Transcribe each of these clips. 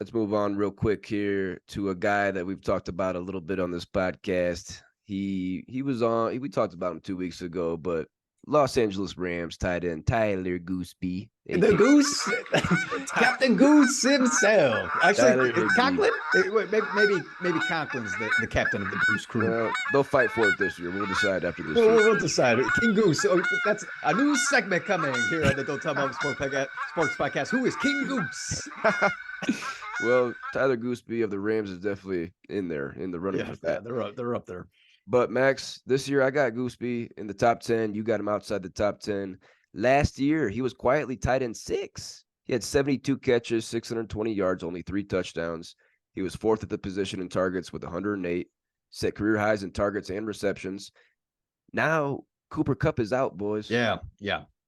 Let's move on real quick here to a guy that we've talked about a little bit on this podcast. He was on. We talked about him 2 weeks ago, but Los Angeles Rams tight end Tyler Goosbee, The aka Goose, Captain Goose himself. Actually, Tyler Higbee. Conklin. Maybe Conklin's the captain of the Goose crew. They'll fight for it this year. We'll decide after this We'll, year. we'll decide. King Goose. Oh, that's a new segment coming here on the Don't Tell Mom Sports Podcast. Who is King Goose? Well, Tyler Gooseby of the Rams is definitely in there in the running for that. They're up there. But Max, this year I got Gooseby in the top 10. You got him outside the top 10. Last year, he was quietly tight end 6. He had 72 catches, 620 yards, only 3 touchdowns. He was 4th at the position in targets with 108, set career highs in targets and receptions. Now, Cooper Kupp is out, boys. Yeah.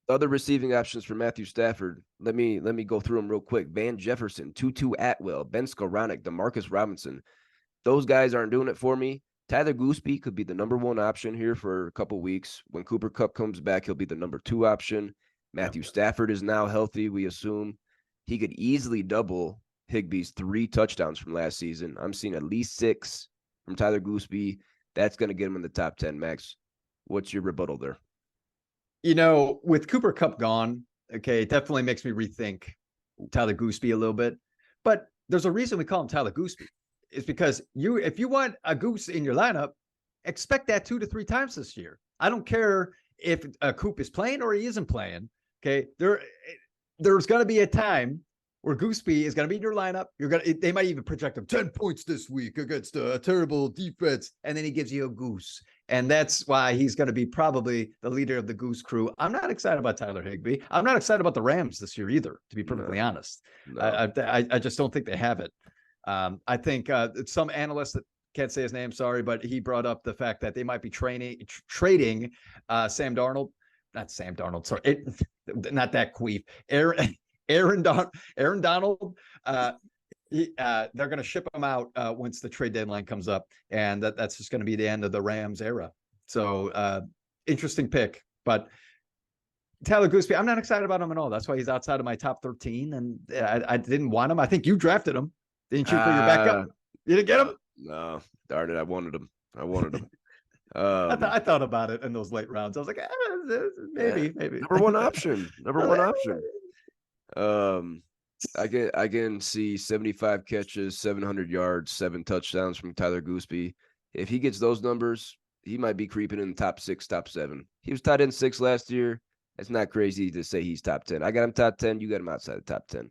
Other receiving options for Matthew Stafford. Let me go through them real quick. Van Jefferson, Tutu Atwell, Ben Skoranek, Demarcus Robinson. Those guys aren't doing it for me. Tyler Gooseby could be the number 1 option here for a couple weeks. When Cooper Kupp comes back, he'll be the number 2 option. Matthew Stafford is now healthy, we assume. He could easily double Higbee's 3 touchdowns from last season. I'm seeing at least 6 from Tyler Gooseby. That's going to get him in the top 10, Max. What's your rebuttal there? With Cooper Kupp gone, okay, it definitely makes me rethink Tyler Gooseby a little bit. But there's a reason we call him Tyler Gooseby. It's because if you want a goose in your lineup, expect that 2 to 3 times this year. I don't care if Coop is playing or he isn't playing. Okay, there's going to be a time where Gooseby is going to be in your lineup. They might even project him 10 points this week against a terrible defense, and then he gives you a goose. And that's why he's going to be probably the leader of the Goose crew. I'm not excited about Tyler Higbee. I'm not excited about the Rams this year either, to be perfectly honest. No. I just don't think they have it. I think some analyst that can't say his name, sorry, but he brought up the fact that they might be trading Sam Darnold. Not Sam Darnold, sorry. Not that queef. Aaron Donald. They're going to ship him out once the trade deadline comes up, and that's just going to be the end of the Rams era. So interesting pick, but Tyler Gooseby, I'm not excited about him at all. That's why he's outside of my top 13, and I didn't want him. I think you drafted him, didn't you, for your backup? You didn't get him? No, darn it, I wanted him. I thought about it in those late rounds. I was like, maybe. Number one option. I can see 75 catches, 700 yards, 7 touchdowns from Tyler Gooseby. If he gets those numbers, he might be creeping in the top 6, top 7. He was tight end 6 last year. It's not crazy to say he's top 10. I got him top 10. You got him outside the top 10.